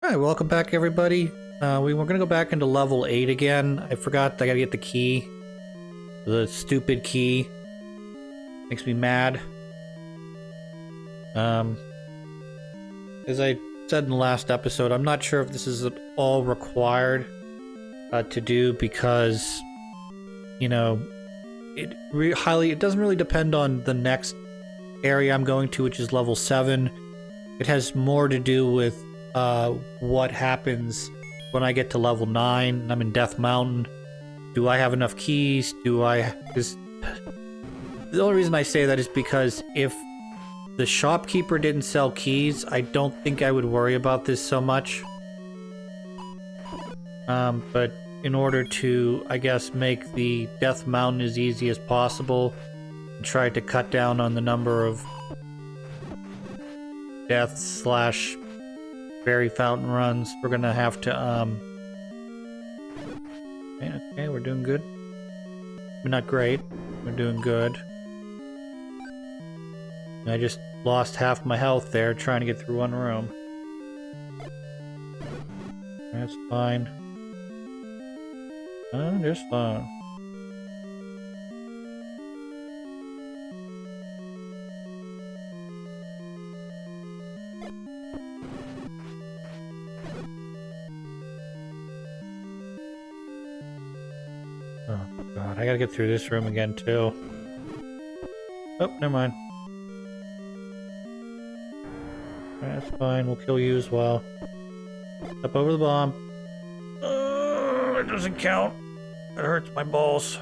Hi, welcome back everybody. We were gonna go back into level 8 again. I forgot I gotta get the key. The stupid key. Makes me mad. As I said in the last episode, I'm not sure if this is at all required to do because, you know, it doesn't really depend on the next area I'm going to, which is level 7. It has more to do with what happens when I get to level 9 and I'm in Death Mountain. Do I have enough keys? The only reason I say that is because if the shopkeeper didn't sell keys, I don't think I would worry about this so much. But in order to, I guess, make the Death Mountain as easy as possible, and try to cut down on the number of deaths / Fairy Fountain runs, we're gonna have to, okay, we're doing good. We're not great. We're doing good. I just lost half my health there trying to get through one room. That's fine. Just fine. Oh god, I gotta get through this room again too. Oh, never mind. That's fine, we'll kill you as well. Up over the bomb. It doesn't count. It hurts my balls.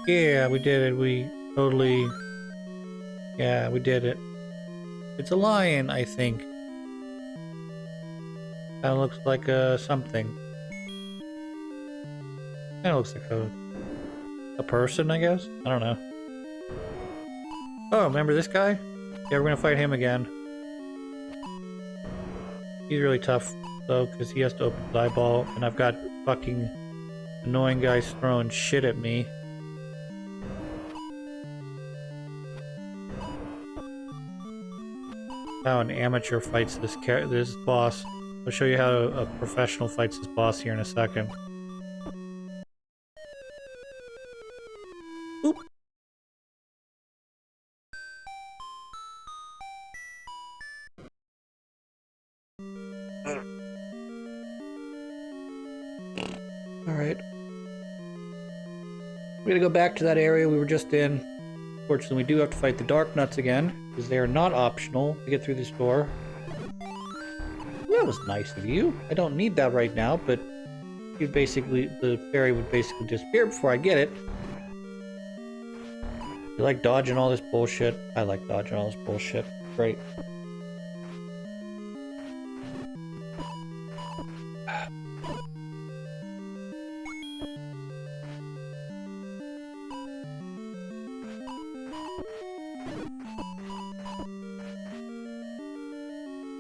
Yeah, we did it. We totally... Yeah, we did it. It's a lion, I think. Kinda looks like something. Kinda looks like a person, I guess? I don't know. Oh, remember this guy? Yeah, we're gonna fight him again. He's really tough, though, because he has to open his eyeball, and I've got fucking annoying guys throwing shit at me. How an amateur fights this boss. I'll show you how a professional fights this boss here in a second. Oop. Alright. We're gonna go back to that area we were just in. Fortunately, we do have to fight the Dark Nuts again, because they are not optional to get through this door. Well, that was nice of you. I don't need that right now, but the fairy would basically disappear before I get it. You like dodging all this bullshit? I like dodging all this bullshit. Great.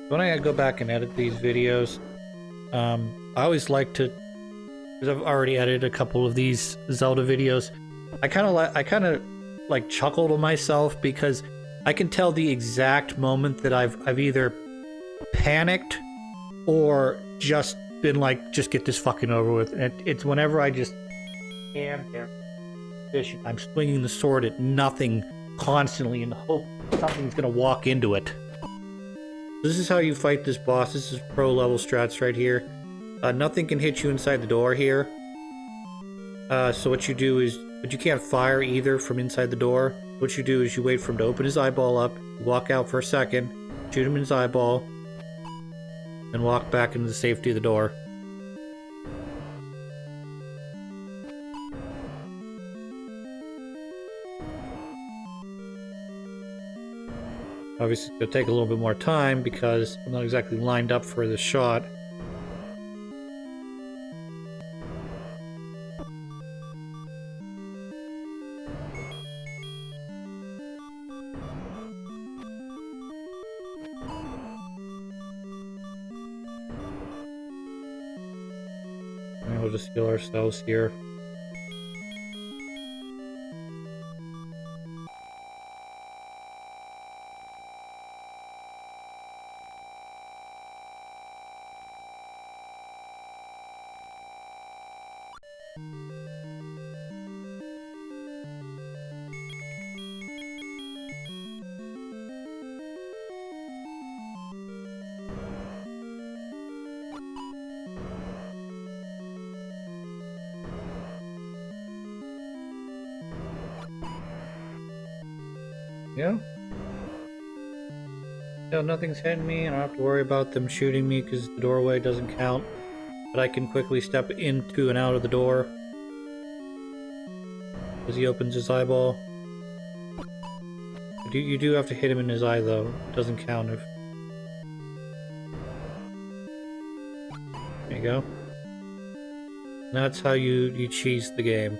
When I go back and edit these videos, I always like to, because I've already edited a couple of these Zelda videos, I kind of like chuckle to myself because I can tell the exact moment that I've either panicked or just been like, just get this fucking over with. And it's whenever I just am fishing. I'm swinging the sword at nothing constantly in the hope something's gonna walk into it. This is how you fight this boss. This is pro level strats right here. Nothing can hit you inside the door here. So what you do is, but you can't fire either from inside the door. What you do is you wait for him to open his eyeball up, walk out for a second, shoot him in his eyeball, and walk back into the safety of the door. Obviously, it's going to take a little bit more time because I'm not exactly lined up for this shot. And we'll just heal ourselves here. Yeah. No, nothing's hitting me. I don't have to worry about them shooting me because the doorway doesn't count. But I can quickly step into and out of the door as he opens his eyeball. You do have to hit him in his eye, though. It doesn't count if... There you go. That's how you cheese the game.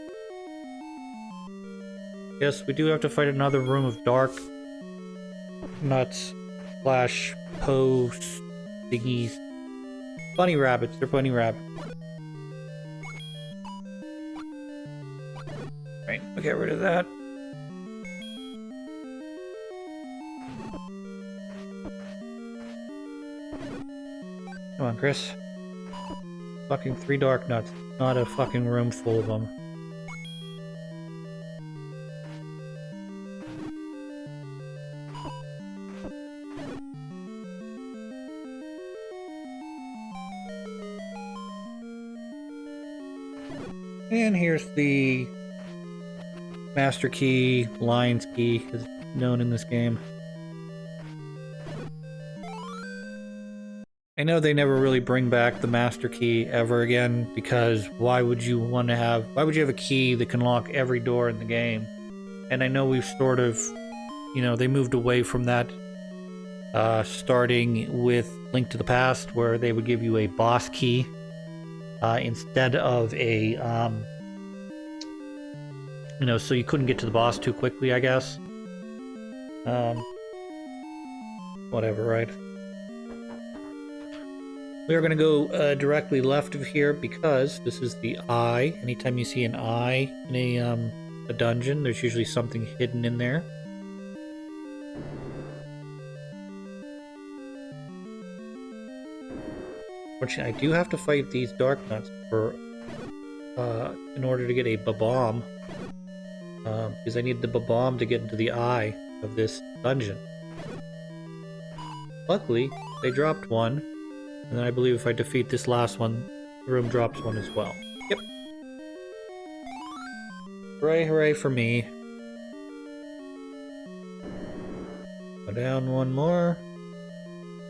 Yes, we do have to fight another room of dark nuts slash post thingies. Bunny rabbits, they're bunny rabbits. Right, we'll get rid of that. Come on, Chris. Fucking 3 dark nuts. Not a fucking room full of them. And here's the Master Key, Lion's Key, as known in this game. I know they never really bring back the Master Key ever again, because why would you have a key that can lock every door in the game? And I know we've sort of, you know, they moved away from that, starting with Link to the Past, where they would give you a boss key, instead of a, you know, so you couldn't get to the boss too quickly, I guess. Whatever, right? We are going to go directly left of here because this is the eye. Anytime you see an eye in a dungeon, there's usually something hidden in there. Fortunately, I do have to fight these dark nuts for in order to get a bomb, because I need the bomb to get into the eye of this dungeon. Luckily, they dropped one. And then I believe if I defeat this last one, the room drops one as well. Yep. Hooray, hooray for me. Go down one more.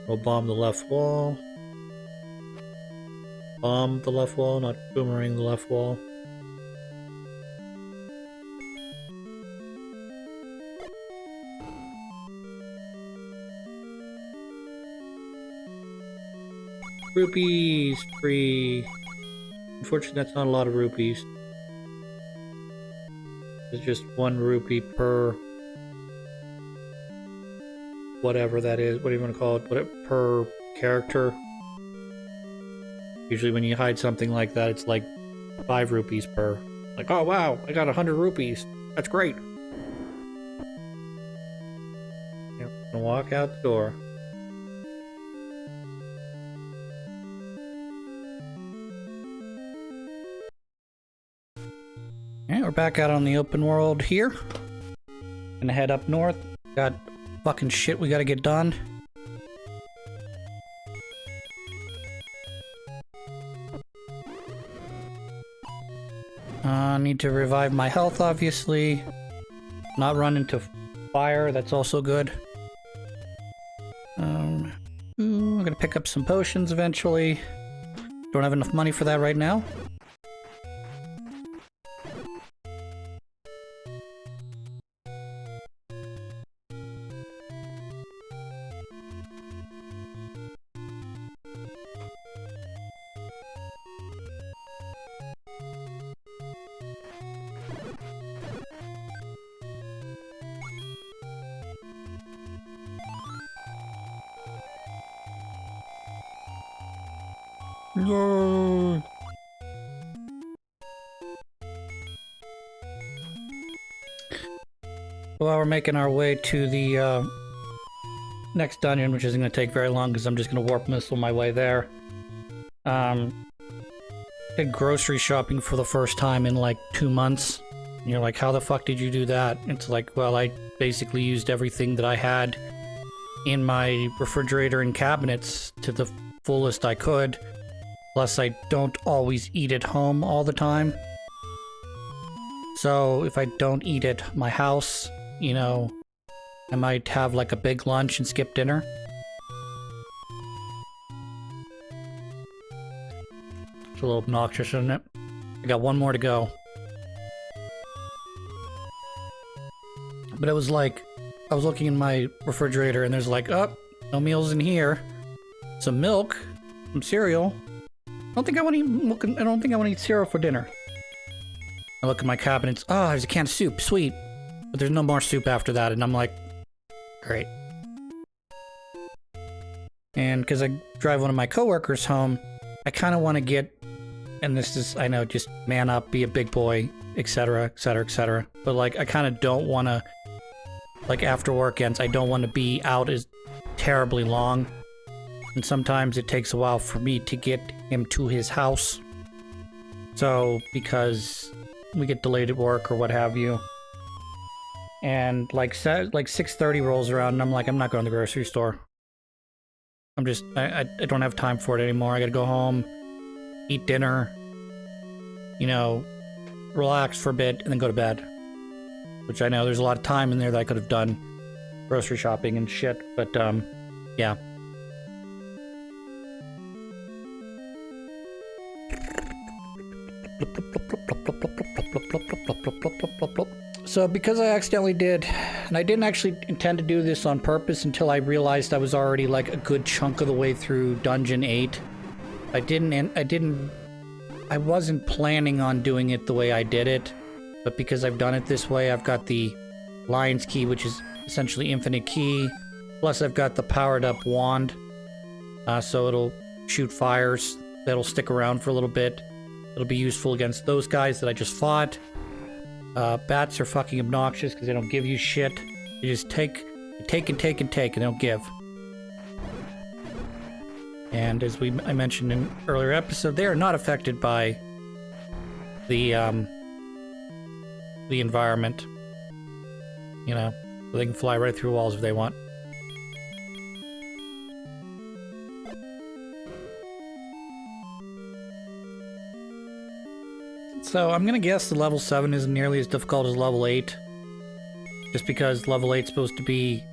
We'll bomb the left wall. Bomb the left wall, not boomerang the left wall. Rupees! Free! Unfortunately, that's not a lot of rupees. There's just 1 rupee per... whatever that is. What do you want to call it? Per character. Usually when you hide something like that, it's like 5 rupees per. Like, oh wow, I got 100 rupees. That's great. Yep, gonna walk out the door. We're back out on the open world here. Gonna head up north. Got fucking shit we gotta get done. Need to revive my health, obviously. Not run into fire, that's also good. I'm gonna pick up some potions eventually. Don't have enough money for that right now. No. Well, we're making our way to the next dungeon, which isn't going to take very long because I'm just going to warp missile my way there. Did grocery shopping for the first time in like 2 months. And you're like, how the fuck did you do that? It's like, well, I basically used everything that I had in my refrigerator and cabinets to the fullest I could. Plus, I don't always eat at home all the time. So, if I don't eat at my house, you know, I might have like a big lunch and skip dinner. It's a little obnoxious, isn't it? I got one more to go. But it was like, I was looking in my refrigerator and there's like, oh, no meals in here. Some milk, some cereal. I don't think I want to eat cereal for dinner. I look at my cabinets. Oh, there's a can of soup. Sweet. But there's no more soup after that. And I'm like, great. And because I drive one of my coworkers home, I kind of want to get, and this is, I know, just man up, be a big boy, etc., etc., etc. But like, I kind of don't want to, like after work ends, I don't want to be out as terribly long. And sometimes it takes a while for me to get him to his house. So, because we get delayed at work or what have you. And like 6:30 rolls around and I'm like, I'm not going to the grocery store. I'm just, I don't have time for it anymore. I gotta go home, eat dinner, you know, relax for a bit, and then go to bed. Which I know there's a lot of time in there that I could have done grocery shopping and shit, but yeah. So because I accidentally did, and I didn't actually intend to do this on purpose until I realized I was already like a good chunk of the way through Dungeon 8. I wasn't planning on doing it the way I did it, but because I've done it this way, I've got the Lion's Key, which is essentially infinite key, plus I've got the powered up wand, so it'll shoot fires that'll stick around for a little bit. It'll be useful against those guys that I just fought. Bats are fucking obnoxious because they don't give you shit. They just take and take and take and take, and they don't give. And as I mentioned in an earlier episode, they are not affected by the environment. You know, they can fly right through walls if they want. So I'm gonna guess the level 7 isn't nearly as difficult as level 8. Just because level 8 is supposed to be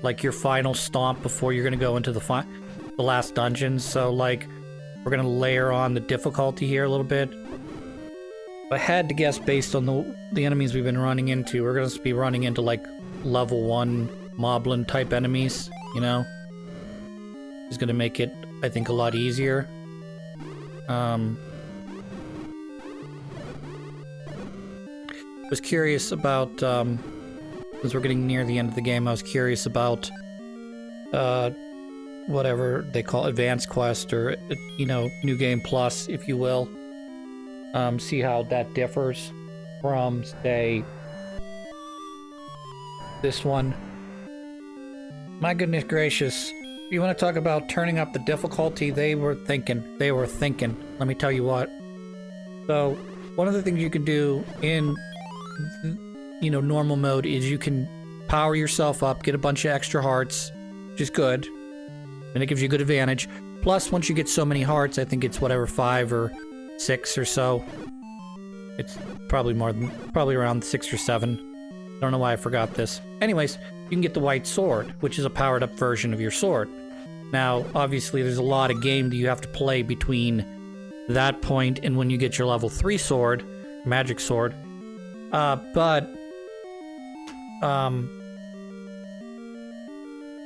like your final stomp before you're gonna go into the last dungeon. So like, we're gonna layer on the difficulty here a little bit. I had to guess based on the enemies we've been running into. We're gonna be running into like level 1 moblin type enemies, you know? It's gonna make it, I think, a lot easier. I was curious about, since we're getting near the end of the game, I was curious about, whatever they call Advanced Quest, or, you know, New Game Plus, if you will. See how that differs from, say, this one. My goodness gracious. You want to talk about turning up the difficulty? They were thinking. Let me tell you what. So, one of the things you can do in, you know, normal mode is you can power yourself up, get a bunch of extra hearts, which is good, and it gives you a good advantage. Plus, once you get so many hearts, I think it's whatever, 5 or 6 or so. It's probably more than, probably around 6 or 7. I don't know why I forgot this. Anyways, you can get the white sword, which is a powered up version of your sword. Now, obviously, there's a lot of game that you have to play between that point and when you get your level 3 sword, magic sword.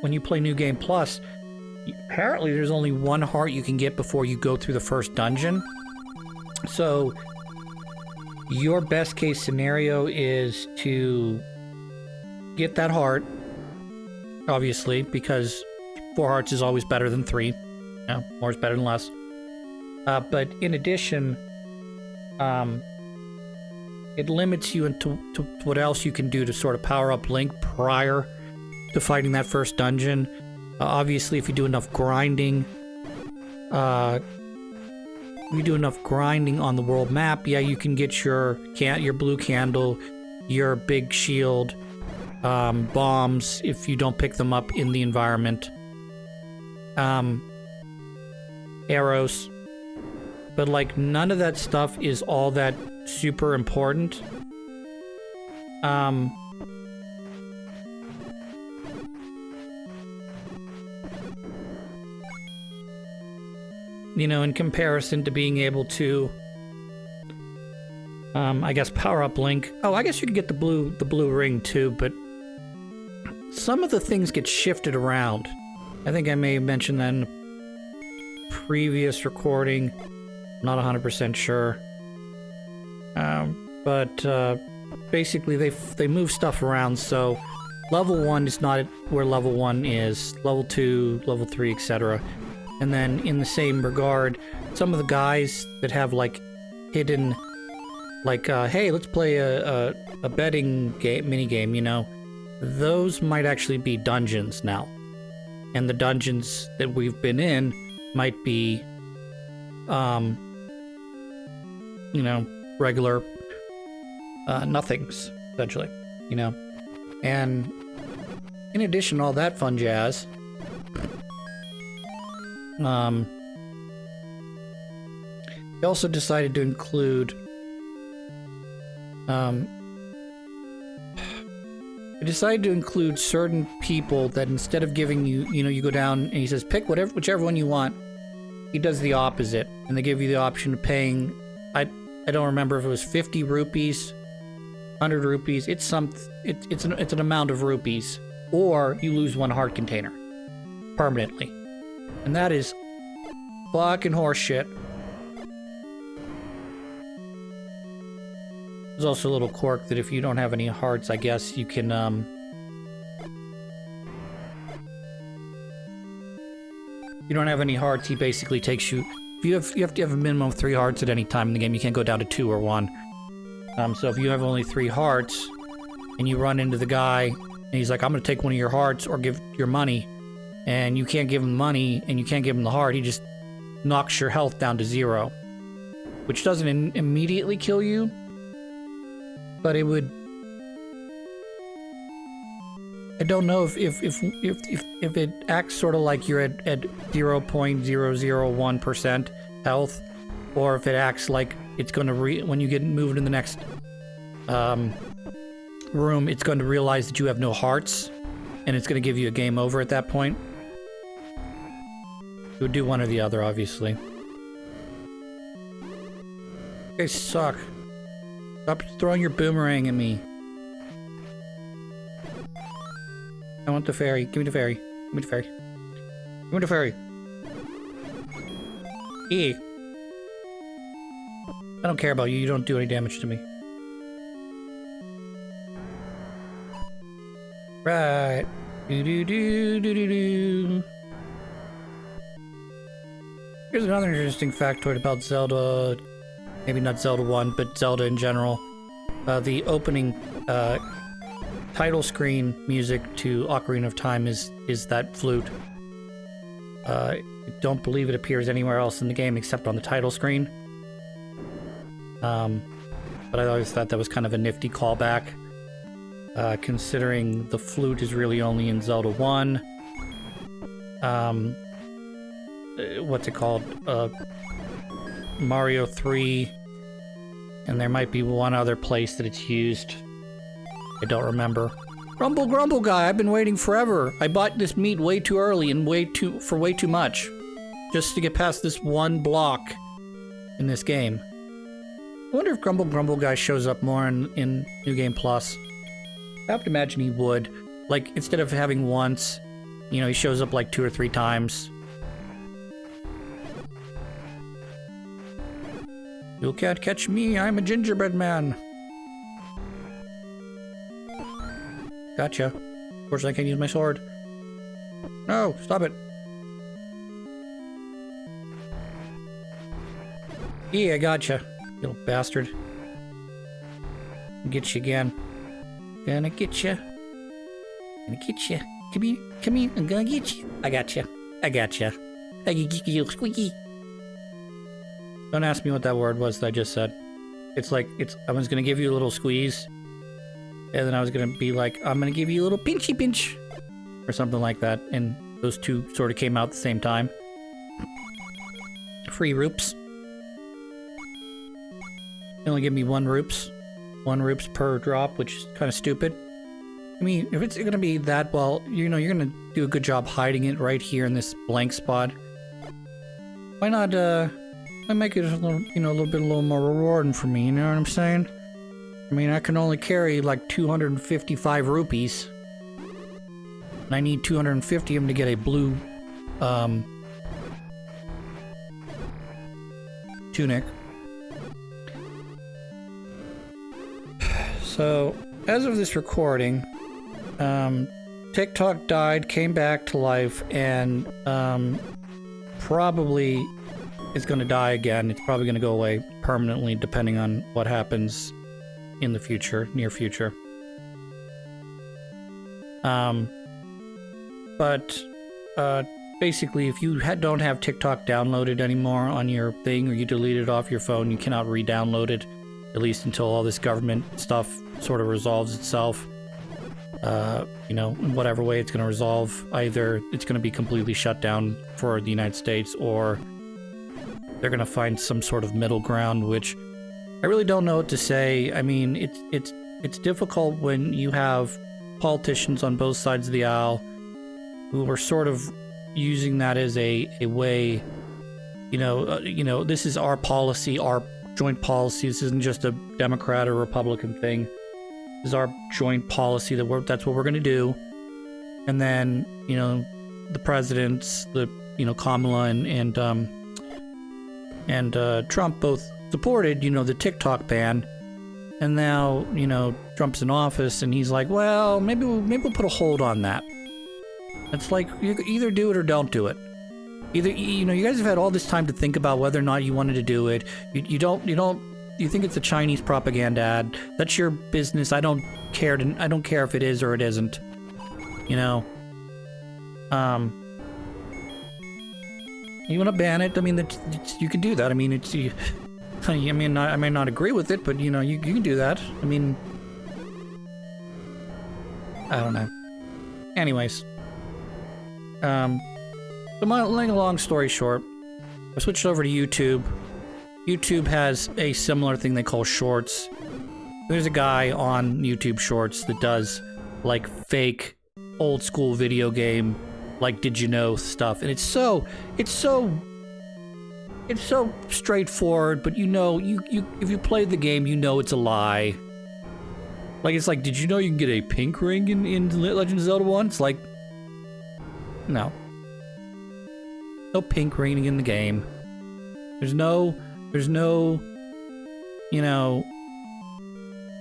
When you play New Game Plus, apparently there's only 1 heart you can get before you go through the first dungeon. So, your best case scenario is to get that heart, obviously, because 4 hearts is always better than 3. You know, more is better than less. But in addition, it limits you into what else you can do to sort of power up Link prior to fighting that first dungeon. Obviously, if you do enough grinding, on the world map, yeah, you can get your blue candle, your big shield, bombs if you don't pick them up in the environment, arrows, but like none of that stuff is all that you know, in comparison to being able to, I guess, power up Link. Oh, I guess you could get the blue ring too, but some of the things get shifted around. I think I may have mentioned that in a previous recording. Not 100% sure. But basically they move stuff around, so level 1 is not where level 1 is. Level 2, level 3, etc. And then in the same regard, some of the guys that have like hidden, like, hey, let's play a betting game, mini game, you know, those might actually be dungeons now. And the dungeons that we've been in might be, you know, regular nothings, essentially, you know. And in addition to all that fun jazz, they also decided to include, certain people that instead of giving you, you know, you go down and he says, pick whichever one you want. He does the opposite, and they give you the option of paying, I don't remember if it was 50 rupees, 100 rupees. It's an amount of rupees, or you lose 1 heart container permanently, and that is fucking horseshit. There's also a little quirk that if you don't have any hearts, I guess you can, you don't have any hearts, he basically takes you... You have to have a minimum of 3 hearts at any time in the game. You can't go down to 2 or 1. So if you have only 3 hearts, and you run into the guy, and he's like, I'm gonna take one of your hearts, or give your money, and you can't give him money, and you can't give him the heart, he just knocks your health down to 0. Which doesn't immediately kill you, but it would... I don't know if it acts sort of like you're at 0.001% health, or if it acts like it's going to when you get moved in the next room, it's going to realize that you have no hearts, and it's going to give you a game over at that point. It would do one or the other, obviously. You guys suck. Stop throwing your boomerang at me. I want the fairy. Give me the fairy. Give me the fairy. Give me the fairy. E. I don't care about you. You don't do any damage to me. Right. Do-do-do-do-do-do. Here's another interesting factoid about Zelda. Maybe not Zelda 1, but Zelda in general. The opening title screen music to Ocarina of Time is that flute. I don't believe it appears anywhere else in the game except on the title screen. But I always thought that was kind of a nifty callback, considering the flute is really only in Zelda 1. What's it called? Mario 3. And there might be one other place that it's used. I don't remember. Grumble Grumble Guy, I've been waiting forever. I bought this meat way too early and for way too much. Just to get past this one block in this game. I wonder if Grumble Grumble Guy shows up more in New Game Plus. I have to imagine he would. Like, instead of having once, you know, he shows up like 2 or 3 times. You can't catch me, I'm a gingerbread man. Gotcha. Fortunately, I can't use my sword. No, stop it. Yeah, I gotcha, you little bastard. Get you again. Gonna get you. Gonna get you. Come here, come here. I'm gonna get you. I gotcha. I gotcha. I get you, squeaky. Don't ask me what that word was that I just said. It's like I was gonna give you a little squeeze. And then I was gonna be like, I'm gonna give you a little pinchy pinch. Or something like that. And those two sort of came out at the same time. Free roops. They only give me 1 roops. 1 roops per drop, which is kind of stupid. I mean, if it's gonna be that, well, you know, you're gonna do a good job hiding it right here in this blank spot. why not make it a little, a little more rewarding for me, you know what I'm saying? I mean, I can only carry like 255 rupees. And I need 250 of them to get a blue, tunic. So, as of this recording, TikTok died, came back to life, and probably is going to die again. It's probably going to go away permanently, depending on what happens in the future, near future. Basically, if you don't have TikTok downloaded anymore on your thing, or you delete it off your phone, you cannot re-download it, at least until all this government stuff sort of resolves itself. In whatever way it's going to resolve. Either it's going to be completely shut down for the United States, or they're going to find some sort of middle ground, which I really don't know what to say. I mean, it's difficult when you have politicians on both sides of the aisle who are sort of using that as a way, this is our policy, our joint policy. This isn't just a Democrat or Republican thing. This is our joint policy that's what we're going to do. And then, the presidents, Kamala and Trump both supported, the TikTok ban. And now, Trump's in office and he's like, well, maybe we'll put a hold on that. It's like, you either do it or don't do it. Either, you guys have had all this time to think about whether or not you wanted to do it. You think it's a Chinese propaganda ad. That's your business. I don't care if it is or it isn't. You want to ban it? I mean, you can do that. I mean, I may not agree with it, but you can do that. I mean, I don't know. Anyways, so my long story short, I switched over to YouTube. YouTube has a similar thing they call shorts. There's a guy on YouTube Shorts that does like fake old school video game, like did you know stuff, and it's so straightforward, but if you play the game, it's a lie. Like, it's like, did you know you can get a pink ring in Legend of Zelda 1? It's like, no pink ring in the game. There's no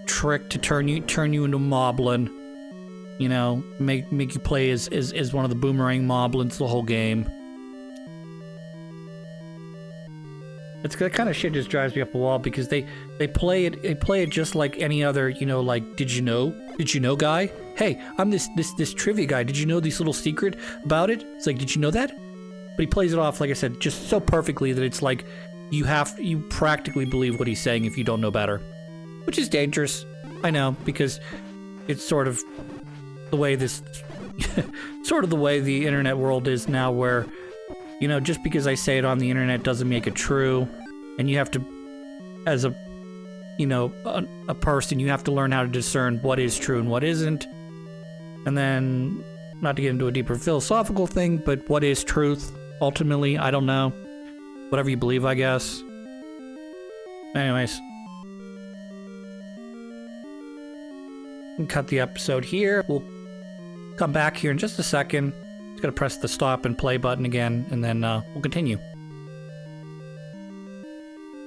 trick to turn you into moblin. Make you play as one of the boomerang moblins the whole game. That kind of shit just drives me up a wall, because they play it just like any other, like, did you know guy? Hey, I'm this trivia guy. Did you know this little secret about it? It's like, did you know that? But he plays it off, like I said, just so perfectly that it's like you practically believe what he's saying if you don't know better, which is dangerous. I know, because it's sort of the way the way the internet world is now, where just because I say it on the internet doesn't make it true, and you have to, as a person, you have to learn how to discern what is true and what isn't. And then, not to get into a deeper philosophical thing, but what is truth? Ultimately, I don't know. Whatever you believe, I guess. Anyways. We'll cut the episode here. We'll come back here in just a second. Just gotta press the stop and play button again, and then we'll continue.